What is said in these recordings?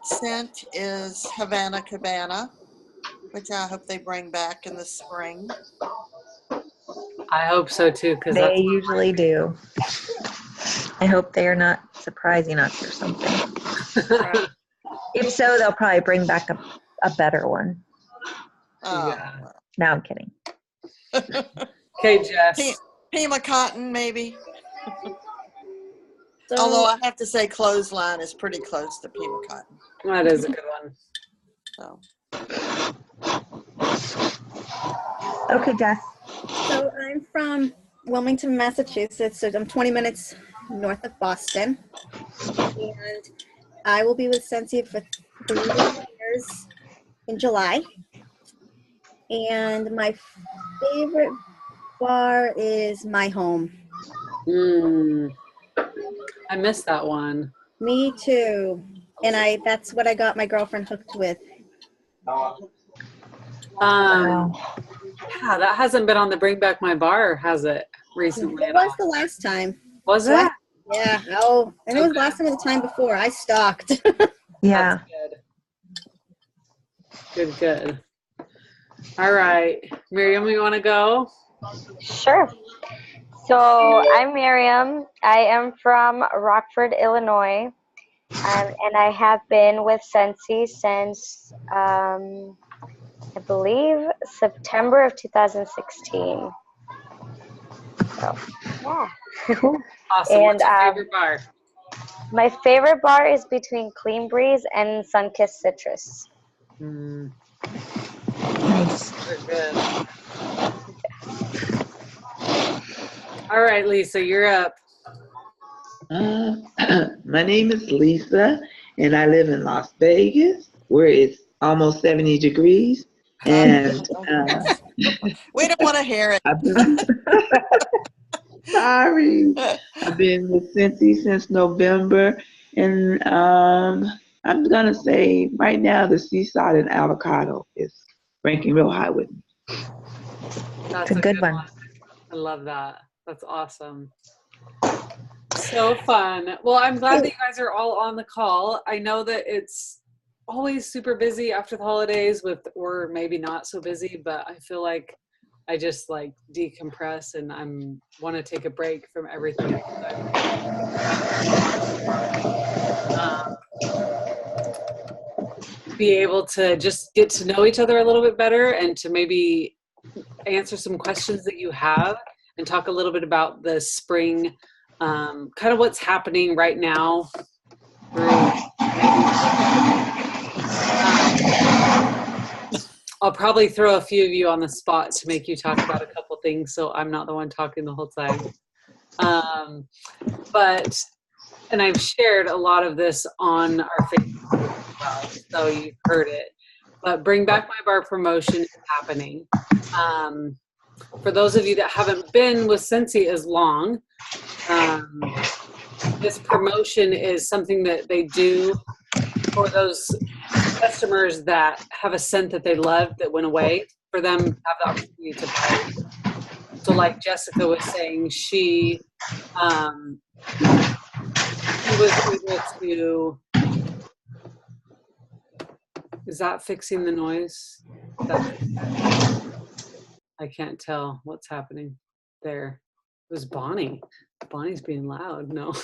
scent is Havana Cabana, which I hope they bring back in the spring. I hope so too, because They usually do. I hope they are not surprising us or something. If so, they'll probably bring back a better one. Oh, Yeah. No, I'm kidding. Okay, Jess. Pima Cotton, maybe. So, Although I have to say Clothesline is pretty close to Pima Cotton. That is a good one. So. Okay, Jess. so I'm from Wilmington, Massachusetts. So I'm 20 minutes north of Boston. And I will be with Scentsy for 3 years in July. And my favorite bar is My Home. I missed that one. Me too. And that's what I got my girlfriend hooked with. Yeah, that hasn't been on the Bring Back My Bar, has it, recently? It was the last time. Was it? Yeah. Oh, and it was last time and the time before. I stalked. Yeah. That's good. All right. Miriam, you want to go? Sure. So I'm Miriam. I am from Rockford, Illinois, and I have been with Scentsy since I believe September of 2016. So yeah. Awesome. And What's your favorite bar? my favorite bar is between Clean Breeze and Sunkissed Citrus. Nice. Good. All right, Lisa, you're up. My name is Lisa, and I live in Las Vegas, where it's almost 70 degrees. And we don't want to hear it. Sorry. I've been with Cincy since November, and I'm going to say right now the Seaside and Avocado is ranking real high with me. That's It's a good one. I love that. That's awesome. So fun. Well, I'm glad that you guys are all on the call. I know that it's always super busy after the holidays or maybe not so busy, but I feel like I just like decompress and want to take a break from everything. Be able to just get to know each other a little bit better and to maybe answer some questions that you have and talk a little bit about the spring, kind of what's happening right now. I'll probably throw a few of you on the spot to make you talk about a couple things, so I'm not the one talking the whole time. And I've shared a lot of this on our Facebook group as well, so you've heard it. But Bring Back My Bar promotion is happening. For those of you that haven't been with Scentsy as long, this promotion is something that they do for those customers that have a scent that they love that went away, for them to have the opportunity to buy. So like Jessica was saying, she was able to, is that fixing the noise? I can't tell what's happening there. It was Bonnie. Bonnie's being loud. No.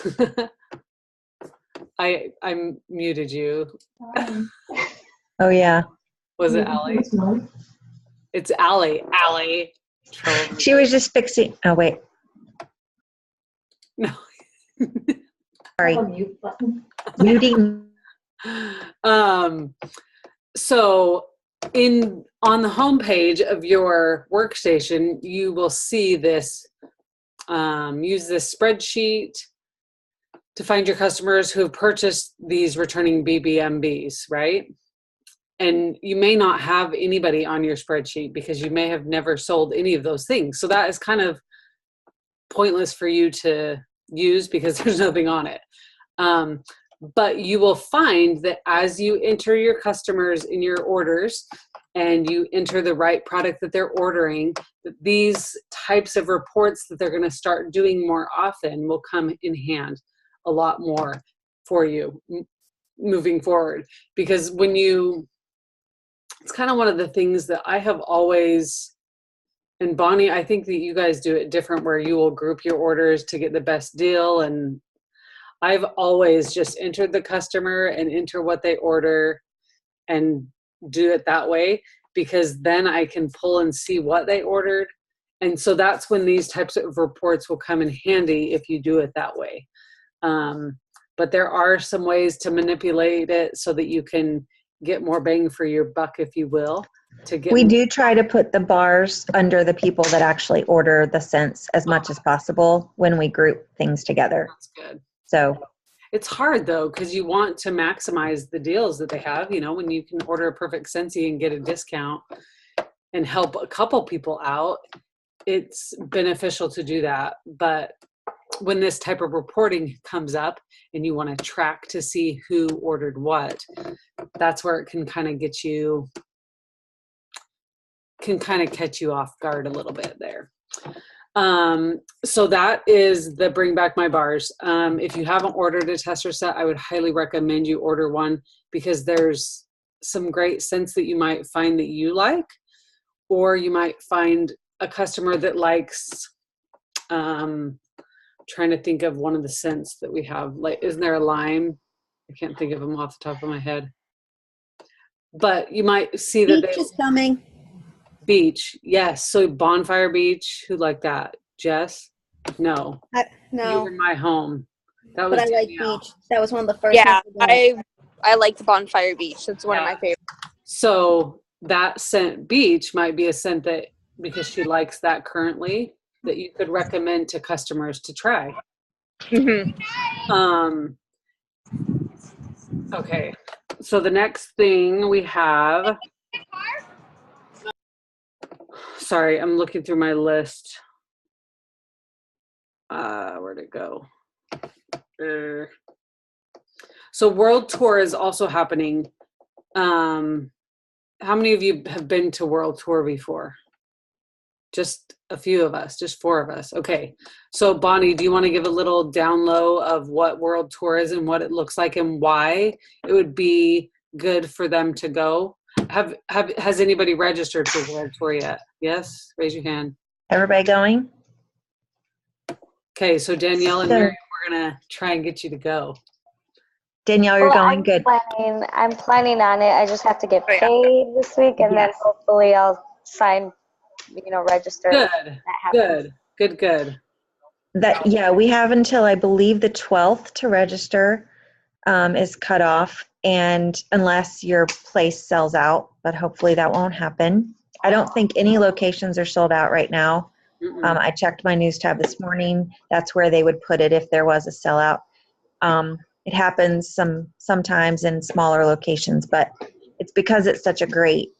I muted you. Oh, yeah. Was it Allie? It's Allie. Allie. She was just fixing. Oh, wait. No. Sorry. Muting. So on the homepage of your workstation, you will see this, use this spreadsheet to find your customers who have purchased these returning BBMBs, right? And you may not have anybody on your spreadsheet because you may have never sold any of those things. So that is kind of pointless for you to use because there's nothing on it. But you will find that as you enter your customers in your orders and you enter the right product that they're ordering, that these types of reports that they're going to start doing more often will come in hand a lot more for you. moving forward. Because it's kind of one of the things that I have always, and Bonnie, I think that you guys do it different, where you will group your orders to get the best deal. And I've always just entered the customer and enter what they order and do it that way, because then I can pull and see what they ordered. And so that's when these types of reports will come in handy if you do it that way. But there are some ways to manipulate it so that you can get more bang for your buck, if you will. We do try to put the bars under the people that actually order the scents as much as possible when we group things together. That's good. So it's hard though, because you want to maximize the deals that they have. You know, when you can order a perfect Scentsy and get a discount and help a couple people out, it's beneficial to do that. But when this type of reporting comes up and you want to track to see who ordered what, that's where it can kind of catch you off guard a little bit there. So that is the Bring Back My Bars. If you haven't ordered a tester set, I would highly recommend you order one, because there's some great scents that you might find that you like, or you might find a customer that likes, trying to think of one of the scents that we have. Like, isn't there a lime? I can't think of them off the top of my head. But you might see that Beach is coming. Beach, yes. So Bonfire Beach, who like that? Jess? No. You No, were my home. That was but I like Danielle. beach. That was one of the first Yeah, ones I got. I like the Bonfire Beach. That's one of my favorites. So that scent Beach might be a scent that, because she likes that currently, that you could recommend to customers to try. Okay. So the next thing we have, sorry, I'm looking through my list. Where'd it go? So World Tour is also happening. How many of you have been to World Tour before? Just a few of us, just 4 of us. Okay. So Bonnie, do you want to give a little down low of what World Tour is and what it looks like and why it would be good for them to go? Has anybody registered for World Tour yet? Yes? Raise your hand. everybody going? Okay, so Danielle and Mary, we're gonna try and get you to go. Danielle, you're going good. I'm planning on it. I just have to get paid this week, and then hopefully I'll sign, register. Good. We have until, I believe, the 12th to register is cut off, and unless your place sells out, but hopefully that won't happen. I don't think any locations are sold out right now. I checked my news tab this morning. That's where they would put it if there was a sellout. It happens sometimes in smaller locations, but it's because it's such a great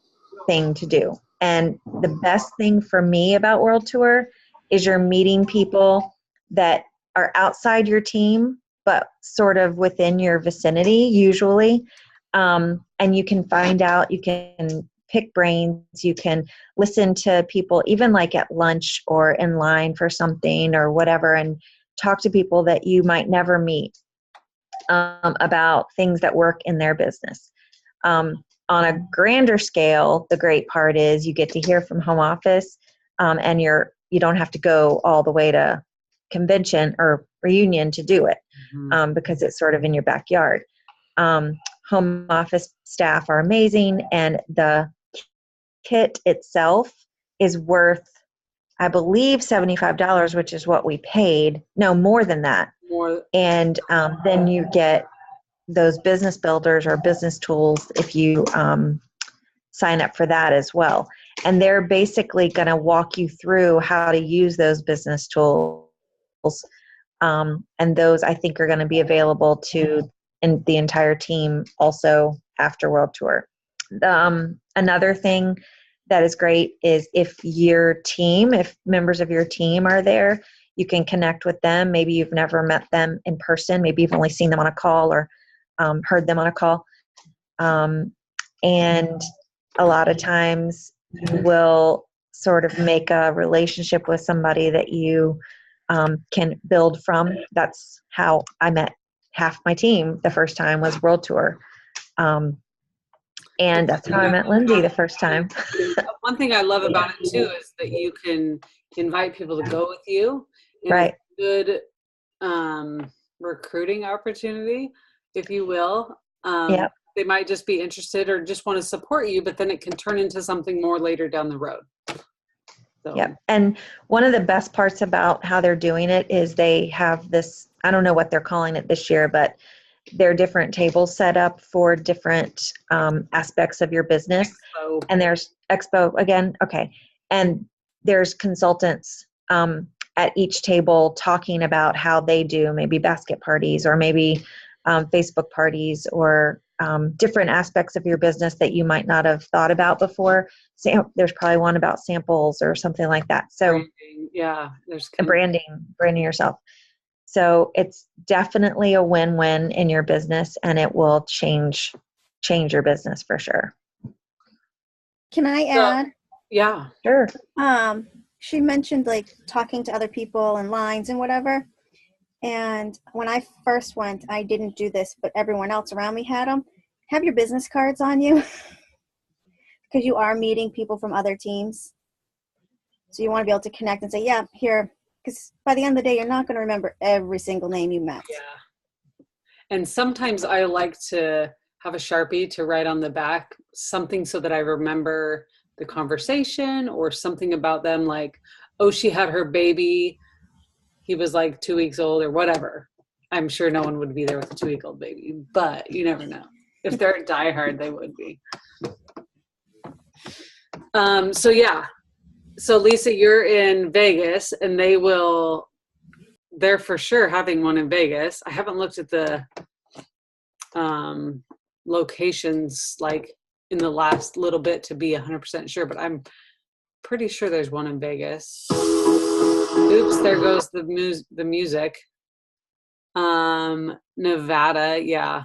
thing to do. And the best thing for me about World Tour is you're meeting people that are outside your team, but sort of within your vicinity usually. And you can find out, you can pick brains, you can listen to people, even like at lunch or in line for something or whatever, and talk to people that you might never meet about things that work in their business. On a grander scale, the great part is you get to hear from home office, and you don't have to go all the way to convention or reunion to do it, because it's sort of in your backyard. Home office staff are amazing, and the kit itself is worth, I believe, $75, which is what we paid. No, more than that. And then you get those business builders or business tools if you sign up for that as well. And they're basically going to walk you through how to use those business tools. And those, I think, are going to be available to the entire team also after World Tour. Another thing that is great is if members of your team are there, you can connect with them. Maybe you've never met them in person. Maybe you've only seen them on a call or heard them on a call. And a lot of times you will sort of make a relationship with somebody that you can build from. That's how I met half my team the first time was World Tour. And that's how I met Lindsay the first time. One thing I love about it too is that you can invite people to go with you. And Right. It's a good recruiting opportunity, if you will. Yep. They might just be interested or just want to support you, but then it can turn into something more later down the road. So. Yep. And one of the best parts about how they're doing it is they have this, I don't know what they're calling it this year, but there are different tables set up for different aspects of your business. Expo. And there's Expo again. Okay. And there's consultants at each table talking about how they do maybe basket parties or maybe Facebook parties or different aspects of your business that you might not have thought about before. There's probably one about samples or something like that. So branding, yeah, there's branding yourself. So it's definitely a win-win in your business, and it will change your business for sure. Can I add? Yeah. Sure. She mentioned like talking to other people and lines and whatever. And when I first went, I didn't do this, but everyone else around me had them. Have your business cards on you because you are meeting people from other teams. So you want to be able to connect and say, yeah, here. Because by the end of the day, you're not going to remember every single name you met. Yeah. And sometimes I like to have a Sharpie to write on the back something so that I remember the conversation or something about them, like, oh, she had her baby. He was like 2 weeks old or whatever. I'm sure no one would be there with a 2-week-old baby, but you never know. If they're diehard, they would be. So yeah. So Lisa, you're in Vegas, and they're for sure having one in Vegas. I haven't looked at the locations like in the last little bit to be 100% sure, but I'm pretty sure there's one in Vegas. Oops, there goes the music. Nevada, yeah.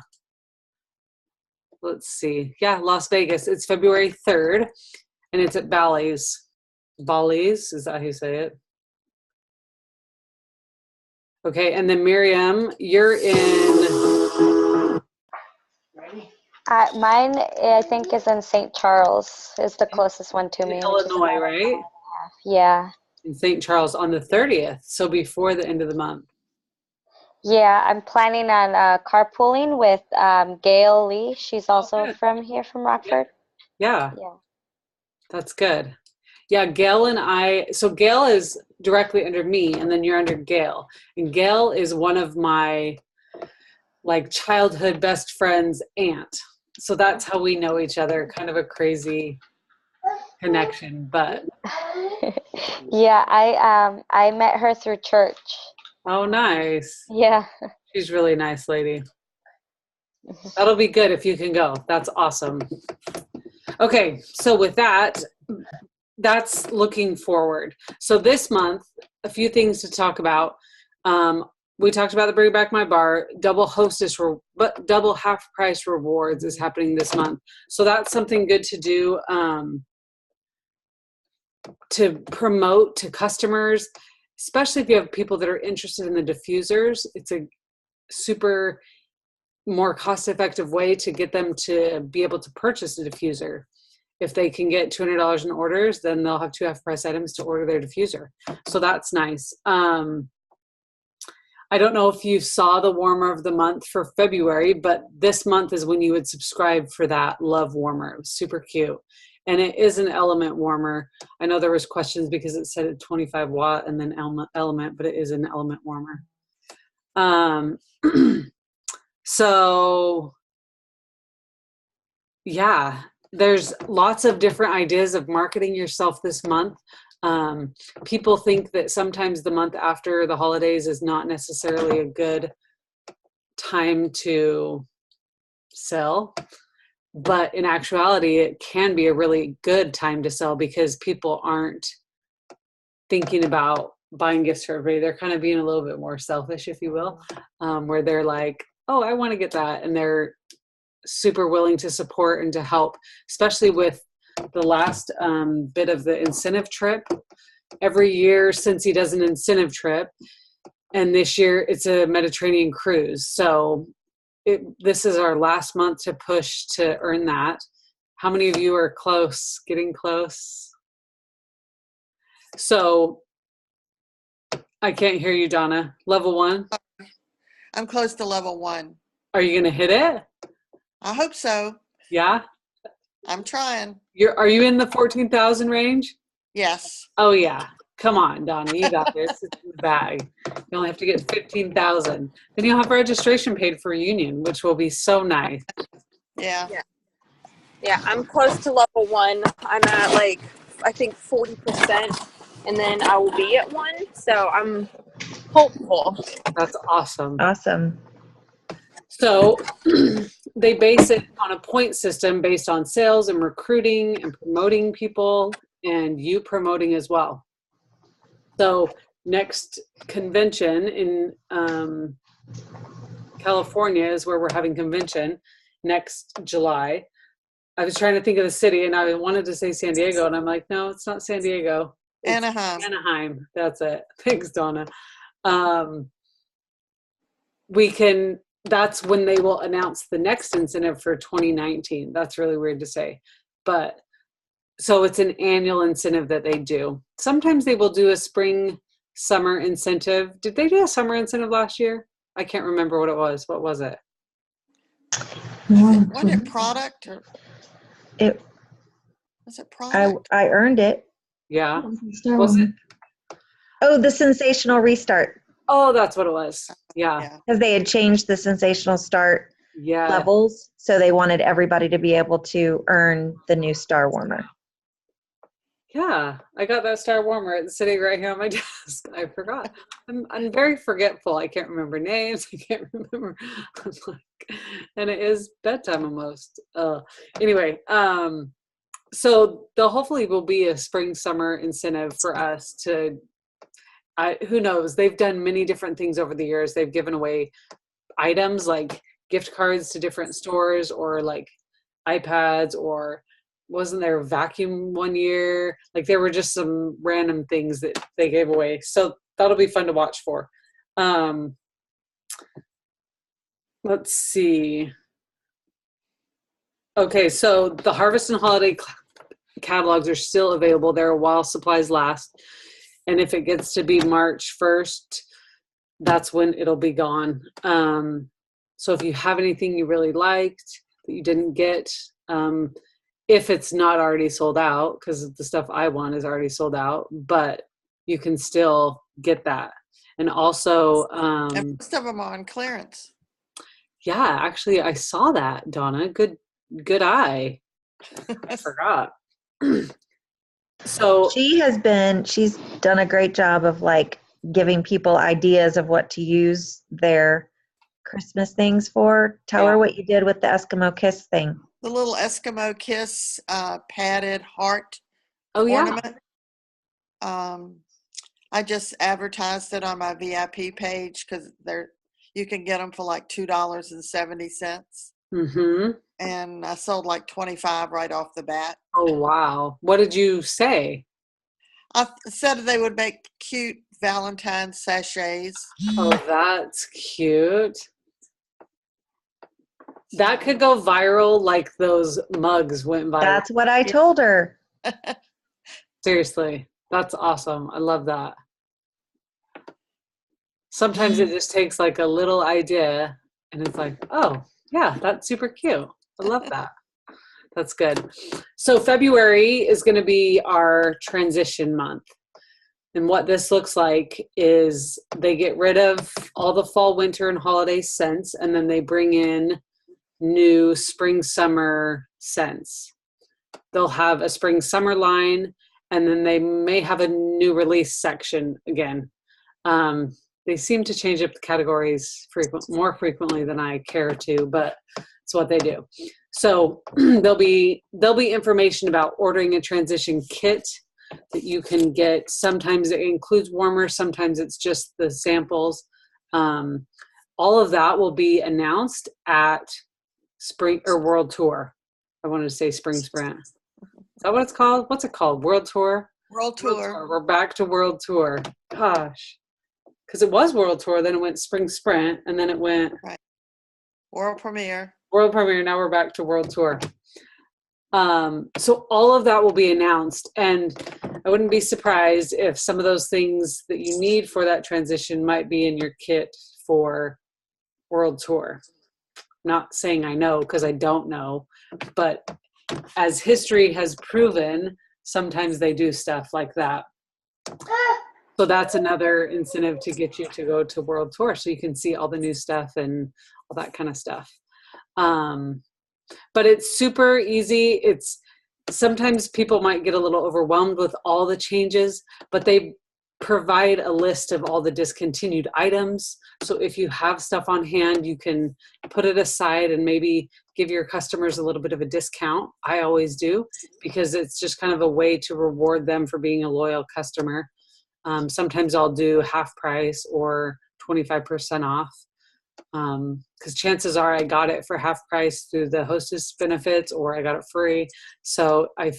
Let's see. Yeah, Las Vegas. It's February 3rd, and it's at Bally's. Bally's, is that how you say it? Okay, and then Miriam, you're in... Mine, I think, is in St. Charles. Is the closest one to me. Illinois, right? Yeah. In St. Charles on the 30th, so before the end of the month. Yeah, I'm planning on carpooling with Gail Lee. She's also from here, from Rockford. Yeah. Yeah. That's good. Yeah, Gail and I, so Gail is directly under me, and then you're under Gail. And Gail is one of my like childhood best friend's aunt. So that's how we know each other, kind of a crazy connection, but. Yeah, I met her through church. Oh, nice. Yeah. She's a really nice lady. That'll be good if you can go. That's awesome. Okay, so with that, that's looking forward. So this month, a few things to talk about. We talked about the Bring Back My Bar. Double half price rewards is happening this month. So that's something good to do to promote to customers, especially if you have people that are interested in the diffusers. It's a super more cost-effective way to get them to be able to purchase a diffuser. If they can get $200 in orders, then they'll have 2 half-price items to order their diffuser. So that's nice. I don't know if you saw the warmer of the month for February, but this month is when you would subscribe for that Love Warmer. It was super cute. And it is an element warmer. I know there was questions because it said 25 watt and then element, but it is an element warmer. So yeah, there's lots of different ideas of marketing yourself this month. People think that sometimes the month after the holidays is not necessarily a good time to sell, but in actuality, it can be a really good time to sell because people aren't thinking about buying gifts for everybody. They're kind of being a little bit more selfish, if you will, where they're like, oh, I want to get that. And they're super willing to support and to help, especially with the last bit of the incentive trip. Every year since he does an incentive trip, And this year it's a Mediterranean cruise. So this is our last month to push to earn that. How many of you are close, getting close? So I can't hear you, Donna. Level 1? I'm close to level 1. Are you going to hit it? I hope so. Yeah? I'm trying. Are you in the 14,000 range? Yes. Oh, yeah. Come on, Donna. You got this. It's in the bag. You only have to get 15,000. Then you'll have registration paid for a union, which will be so nice. Yeah. Yeah, I'm close to level 1. I'm at like, I think 40%, and then I will be at 1. So I'm hopeful. That's awesome. Awesome. So they base it on a point system based on sales and recruiting and promoting people and you promoting as well. So next convention in California is where we're having convention next July. I was trying to think of the city and I wanted to say San Diego and I'm like, no, it's not San Diego. It's Anaheim. Anaheim. That's it. Thanks, Donna. That's when they will announce the next incentive for 2019. That's really weird to say. But so it's an annual incentive that they do. Sometimes they will do a spring summer incentive. Did they do a summer incentive last year? I can't remember what it was. What was it? Wasn't it product or It, was it product? I earned it. Yeah. Was it? Oh, the sensational restart. Oh, that's what it was. Yeah. Yeah. Because they had changed the sensational start Yeah. levels. So they wanted everybody to be able to earn the new star warmer. Yeah, I got that star warmer. It's sitting right here on my desk. I forgot. I'm very forgetful. I can't remember names. I can't remember. And it is bedtime almost. Anyway, so there hopefully will be a spring summer incentive for us to. Who knows? They've done many different things over the years. They've given away items like gift cards to different stores, or like iPads, or wasn't there a vacuum one year? Like there were just some random things that they gave away. So that'll be fun to watch for. Let's see. Okay, so the harvest and holiday catalogs are still available there while supplies last. And if it gets to be March 1st, that's when it'll be gone. So if you have anything you really liked that you didn't get, if it's not already sold out, because the stuff I want is already sold out, but you can still get that. And also, And most of them are on clearance. yeah, actually I saw that, Donna. Good eye. I forgot. So She's done a great job of like giving people ideas of what to use their Christmas things for. Tell her what you did with the Eskimo Kiss thing. The little Eskimo Kiss padded heart yeah. ornament. I just advertised it on my VIP page because you can get them for like $2.70. Mm-hmm. And I sold like 25 right off the bat. Oh, wow. What did you say? I said they would make cute Valentine's sachets. Oh, that's cute. That could go viral like those mugs went viral. That's what I told her. Seriously. That's awesome. I love that. Sometimes it just takes like a little idea and it's like, oh, yeah, that's super cute. I love that. That's good. So February is going to be our transition month. And what this looks like is they get rid of all the fall, winter, and holiday scents, and then they bring in new spring, summer scents. They'll have a spring, summer line, and then they may have a new release section again. They seem to change up the categories more frequently than I care to, but it's what they do. So there'll be information about ordering a transition kit that you can get. Sometimes it includes warmers, sometimes it's just the samples. All of that will be announced at Spring or World Tour. I wanted to say Spring Sprint. Is that what it's called? What's it called? World Tour? World Tour. We're back to World Tour. Gosh. because it was World Tour, then it went Spring Sprint, and then it went World premiere. World Premiere. Now we're back to World Tour. So all of that will be announced, and I wouldn't be surprised if some of those things that you need for that transition might be in your kit for World Tour. Not saying I know, because I don't know, but as history has proven, sometimes they do stuff like that. So that's another incentive to get you to go to World Tour, so you can see all the new stuff and all that kind of stuff. But it's super easy. It's sometimes people might get a little overwhelmed with all the changes, but they provide a list of all the discontinued items. So if you have stuff on hand, you can put it aside and maybe give your customers a little bit of a discount. I always do, because it's just kind of a way to reward them for being a loyal customer. Sometimes I'll do half price or 25% off. Because chances are I got it for half price through the hostess benefits, or I got it free. So I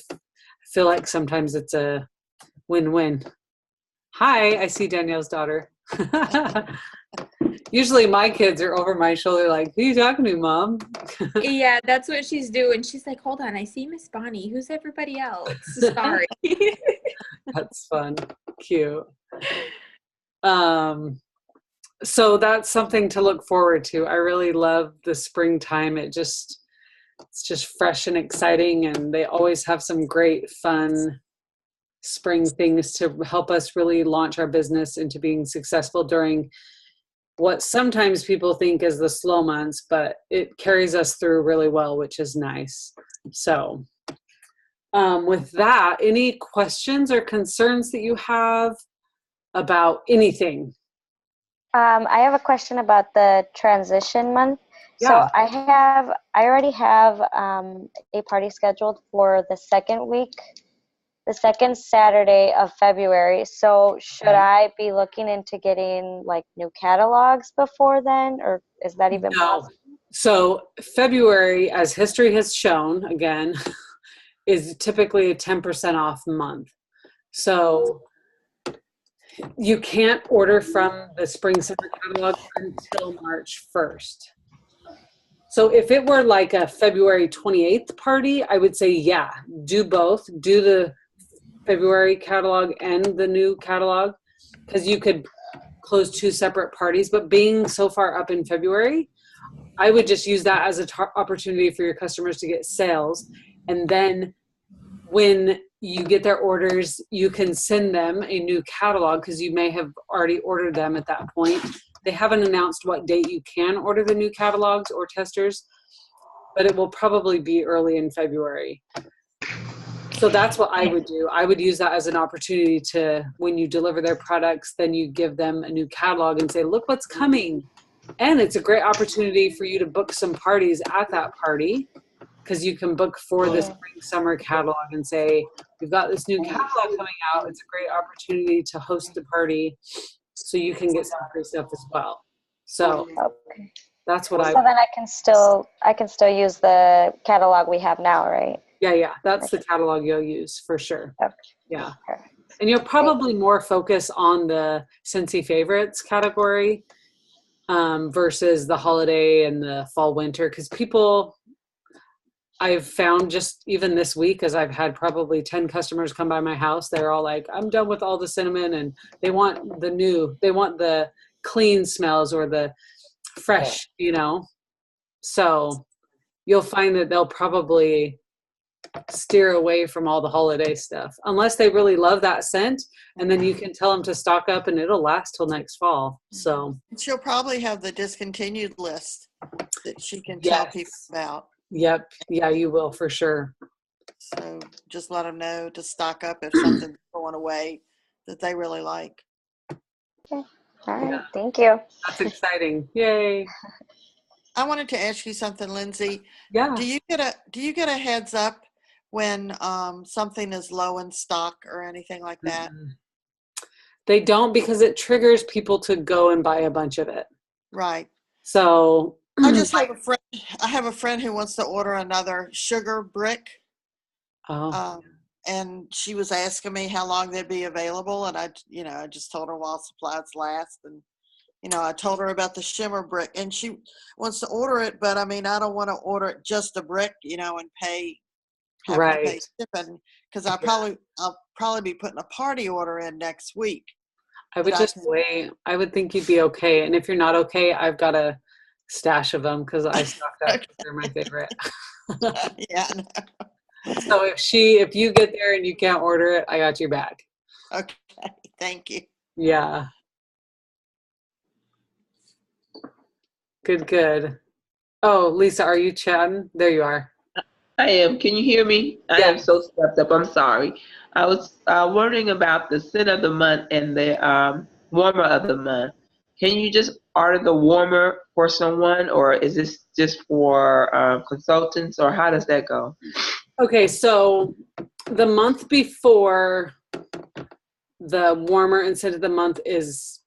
feel like sometimes it's a win-win. Hi, I see Danielle's daughter. Usually my kids are over my shoulder like, who are you talking to, Mom? Yeah, that's what she's doing. She's like, hold on, I see Miss Bonnie. Who's everybody else? Sorry. That's fun. Cute. So that's something to look forward to. I really love the springtime. It's just fresh and exciting, and they always have some great fun spring things to help us really launch our business into being successful during what sometimes people think is the slow months, but it carries us through really well, which is nice. So with that, any questions or concerns that you have about anything? I have a question about the transition month. Yeah. So I already have a party scheduled for the second Saturday of February. So should I be looking into getting like new catalogs before then, or is that even possible? So February, as history has shown, again, is typically a 10% off month. So you can't order from the spring summer catalog until March 1st. So if it were like a February 28th party, I would say, yeah, do both. Do the February catalog and the new catalog, because you could close two separate parties. But being so far up in February, I would just use that as an opportunity for your customers to get sales. And then when you get their orders, you can send them a new catalog, because you may have already ordered them at that point. They haven't announced what date you can order the new catalogs or testers, but it will probably be early in February. So that's what I would do. I would use that as an opportunity to, when you deliver their products, then you give them a new catalog and say, look what's coming. And it's a great opportunity for you to book some parties at that party, because you can book for the spring summer catalog and say, we've got this new catalog coming out. It's a great opportunity to host the party, so you can get some free stuff as well. So Okay. that's what So then I can still use the catalog we have now, right? Yeah, that's the catalog you'll use for sure. Okay. Yeah. Perfect. And you'll probably more focus on the Scentsy favorites category versus the holiday and the fall winter, because people, I've found just even this week, as I've had probably 10 customers come by my house, they're all like, I'm done with all the cinnamon, and they want the clean smells or the fresh, So you'll find that they'll probably steer away from all the holiday stuff, unless they really love that scent, and then you can tell them to stock up and it'll last till next fall. So She'll probably have the discontinued list that she can tell people about. Yep. Yeah, you will for sure. So just let them know to stock up if something's going away that they really like. Okay. All right. Thank you. That's exciting. Yay. I wanted to ask you something, Lindsay. Yeah. Do you get a heads up when something is low in stock or anything like that? They don't, because it triggers people to go and buy a bunch of it. Right. So I just have a friend. I have a friend who wants to order another sugar brick. and she was asking me how long they'd be available, and I just told her while supplies last, and I told her about the shimmer brick, and she wants to order it, but I mean, I don't want to order it just a brick, and have to pay Right. shipping, because I'll probably be putting a party order in next week. I would that just can- wait. I would think you'd be okay. And if you're not okay, I've got a stash of them because I stocked up. 'Cause they're my favorite. Yeah. I know. So if you get there and you can't order it, I got your back. Okay. Thank you. Yeah. Good. Oh, Lisa, are you chatting? There you are. I am. Can you hear me? I Yeah. am so stepped up. I'm sorry. I was wondering about the scent of the month and the warmer of the month. Can you just order the warmer for someone, or is this just for consultants, or how does that go? Okay, so the month before the warmer and scent of the month is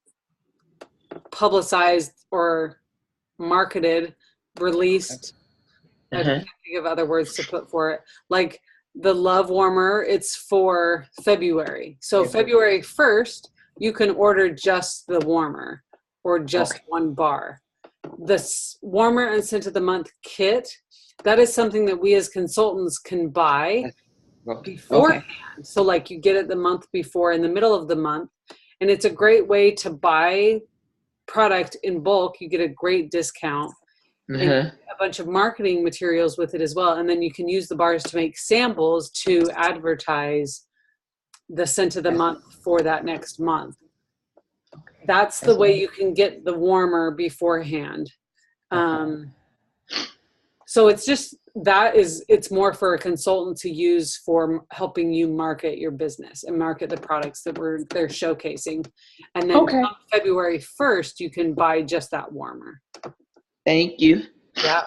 publicized or marketed, released. I Uh-huh. can't think of other words to put for it. Like the love warmer, it's for February. So February 1st, you can order just the warmer or just one bar. The warmer and scent of the month kit, that is something that we as consultants can buy beforehand. So like you get it the month before, in the middle of the month, and it's a great way to buy product in bulk. You get a great discount. And you get a bunch of marketing materials with it as well, and then you can use the bars to make samples to advertise the scent of the month for that next month. That's the way you can get the warmer beforehand. So it's more for a consultant to use for helping you market your business and market the products that they're showcasing. And then come February 1st, you can buy just that warmer. Thank you. Yeah.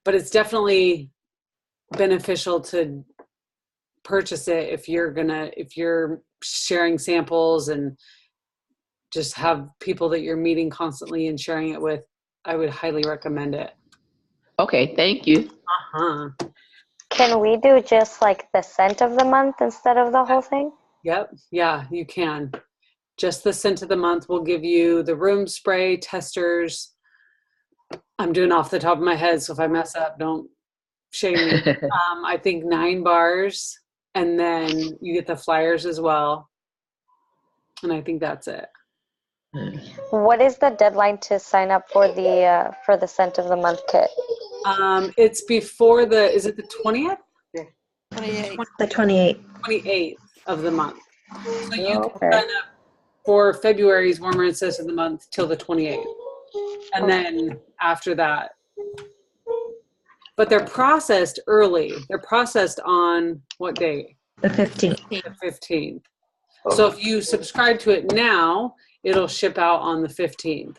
But it's definitely beneficial to purchase it if you're sharing samples and just have people that you're meeting constantly and sharing it with. I would highly recommend it. Okay, thank you. Can we do just like the scent of the month instead of the whole thing? Yep. Yeah, you can. Just the scent of the month will give you the room spray, testers. I'm doing off the top of my head, so if I mess up, don't shame me. I think 9 bars, and then you get the flyers as well. And I think that's it. What is the deadline to sign up for the scent of the month kit? It's before is it the 20th? 28. The 28th. 28th of the month. So you can sign up for February's warmer and scent of the month till the 28th. And then after that. But they're processed early. They're processed on what date? The 15th. The 15th. So if you subscribe to it now, it'll ship out on the 15th.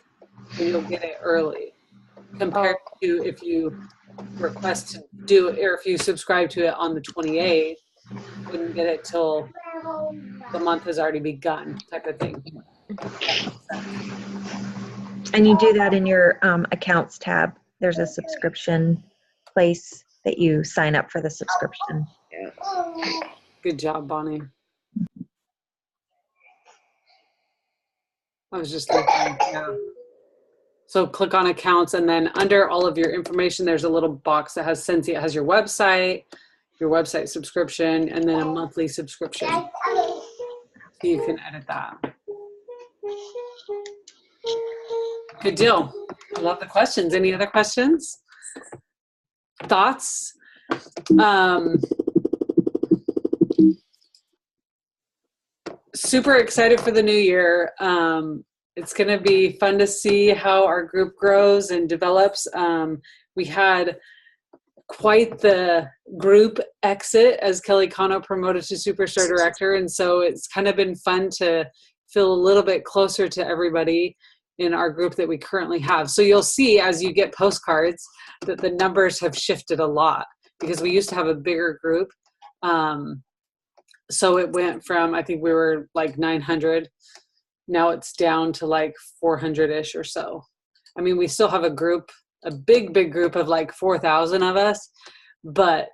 And you'll get it early. Compared to if you request to do it, or if you subscribe to it on the 28th, you wouldn't get it till the month has already begun, type of thing. And you do that in your accounts tab. There's a subscription place that you sign up for the subscription. Good job, Bonnie. I was just looking. Yeah. So click on accounts, and then under all of your information, there's a little box that has Scentsy. It has your website subscription, and then a monthly subscription. So you can edit that. Good deal. I love the questions. Any other questions? Thoughts? Super excited for the new year. It's going to be fun to see how our group grows and develops. We had quite the group exit as Kelly Cano promoted to Superstar Director. And so it's kind of been fun to feel a little bit closer to everybody in our group that we currently have. So you'll see as you get postcards that the numbers have shifted a lot because we used to have a bigger group. So it went from, I think we were like 900. Now it's down to like 400-ish or so. I mean, we still have a group, a big group of like 4,000 of us, but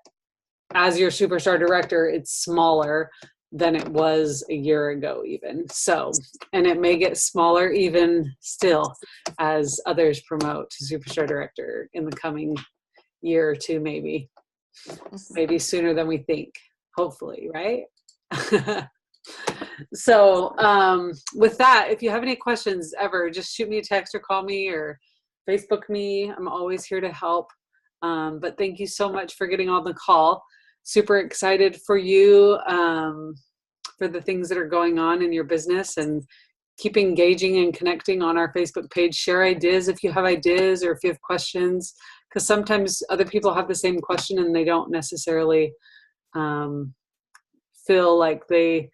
as your superstar director, it's smaller than it was a year ago even. So, and it may get smaller even still as others promote to superstar director in the coming year or two, maybe sooner than we think, hopefully, right? So with that, if you have any questions ever, just shoot me a text or call me or Facebook me. I'm always here to help. But thank you so much for getting on the call. Super excited for you, for the things that are going on in your business, and keep engaging and connecting on our Facebook page. Share ideas if you have ideas or if you have questions, because sometimes other people have the same question and they don't necessarily feel like they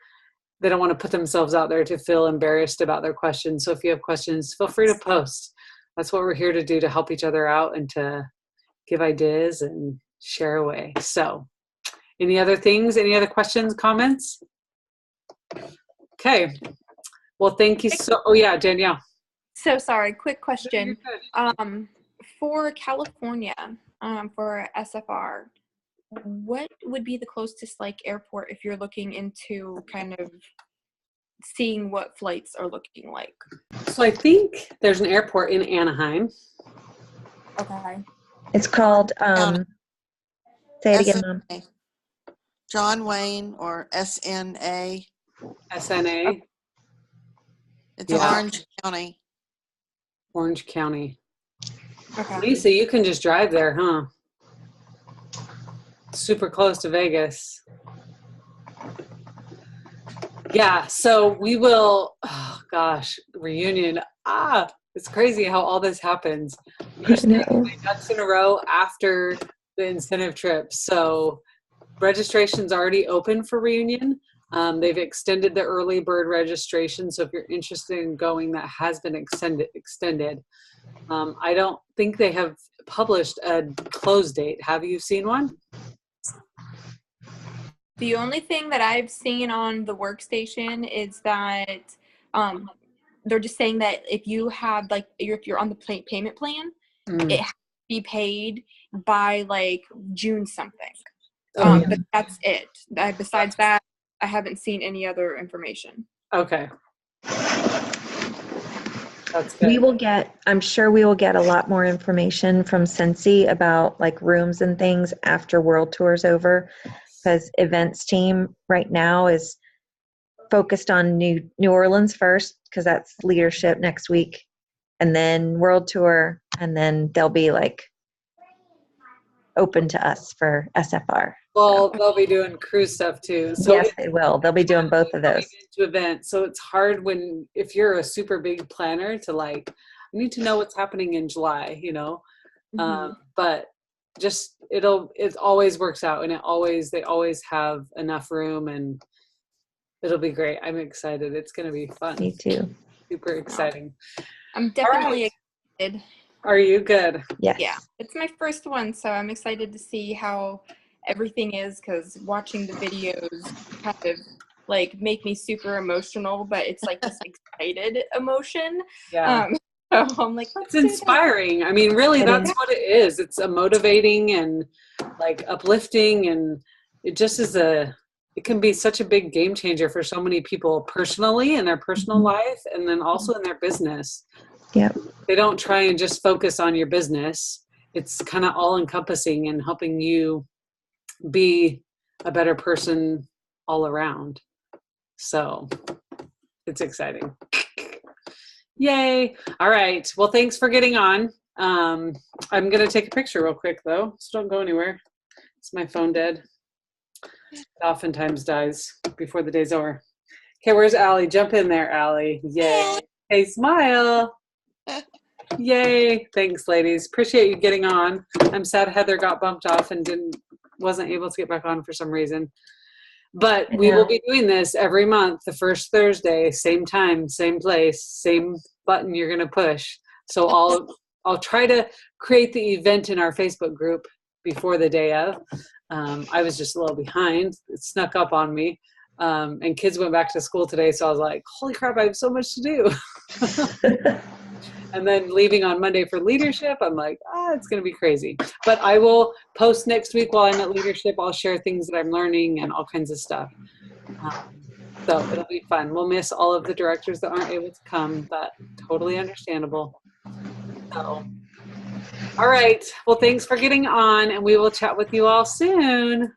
don't want to put themselves out there to feel embarrassed about their questions. So if you have questions, feel free to post. That's what we're here to do, to help each other out and to give ideas and share away. So any other things, any other questions, comments? Okay. Well, thank you so, oh yeah, Danielle. So sorry, quick question. No, you're good. For California, for SFR, what would be the closest like airport if you're looking into kind of seeing what flights are looking like? So I think there's an airport in Anaheim. Okay. It's called, say it again, Mom. SNA. John Wayne, or SNA. SNA. It's Yeah. Orange County. Orange County. Okay. Lisa, you can just drive there, huh? Super close to Vegas. Yeah, so we will, oh gosh, reunion. It's crazy how all this happens. Usually my ducks in a row after the incentive trip. So registration's already open for reunion. They've extended the early bird registration. So if you're interested in going, that has been extended. I don't think they have published a close date. Have you seen one? The only thing that I've seen on the workstation is that they're just saying that if you have like if you're on the payment plan, it has to be paid by like June something. But that's it. Besides that, I haven't seen any other information. Okay. That's good. We will get, I'm sure we will get a lot more information from Cincy about like rooms and things after World Tour's over, because events team right now is focused on New Orleans first, because that's leadership next week, and then World Tour, and then they'll be like open to us for SFR. Well, they'll be doing cruise stuff too. So yes, they will. They'll be doing both of those. To events. So it's hard if you're a super big planner to like, I need to know what's happening in July, you know. But just it always works out, and they always have enough room, and it'll be great. I'm excited. It's going to be fun. Me too. Super exciting. I'm definitely excited. Are you good? Yes. Yeah, it's my first one, so I'm excited to see how everything is, because watching the videos kind of like make me super emotional, but it's like this excited emotion. Yeah. So I'm like, it's inspiring. I mean, really, that's what it is. It's a motivating and like uplifting, and it just is it can be such a big game changer for so many people personally in their personal life, and then also in their business. Yeah. They don't try and just focus on your business. It's kind of all encompassing and helping you be a better person all around. So it's exciting. Yay. All right. Well, thanks for getting on. I'm going to take a picture real quick though, so don't go anywhere. Is my phone dead? It oftentimes dies before the day's over. Okay, where's Allie? Jump in there, Allie. Yay. Hey, smile. Yay. Thanks, ladies. Appreciate you getting on. I'm sad Heather got bumped off and wasn't able to get back on for some reation. But we will be doing this every month, the first Thursday, same time, same place, same button you're going to push. So I'll try to create the event in our Facebook group before the day of. I was just a little behind. It snuck up on me. And kids went back to school today, so I was like, holy crap, I have so much to do. And then leaving on Monday for leadership, I'm like, it's going to be crazy. But I will post next week while I'm at leadership. I'll share things that I'm learning and all kinds of stuff. So it'll be fun. We'll miss all of the directors that aren't able to come, but totally understandable. So, all right. Well, thanks for getting on, and we will chat with you all soon.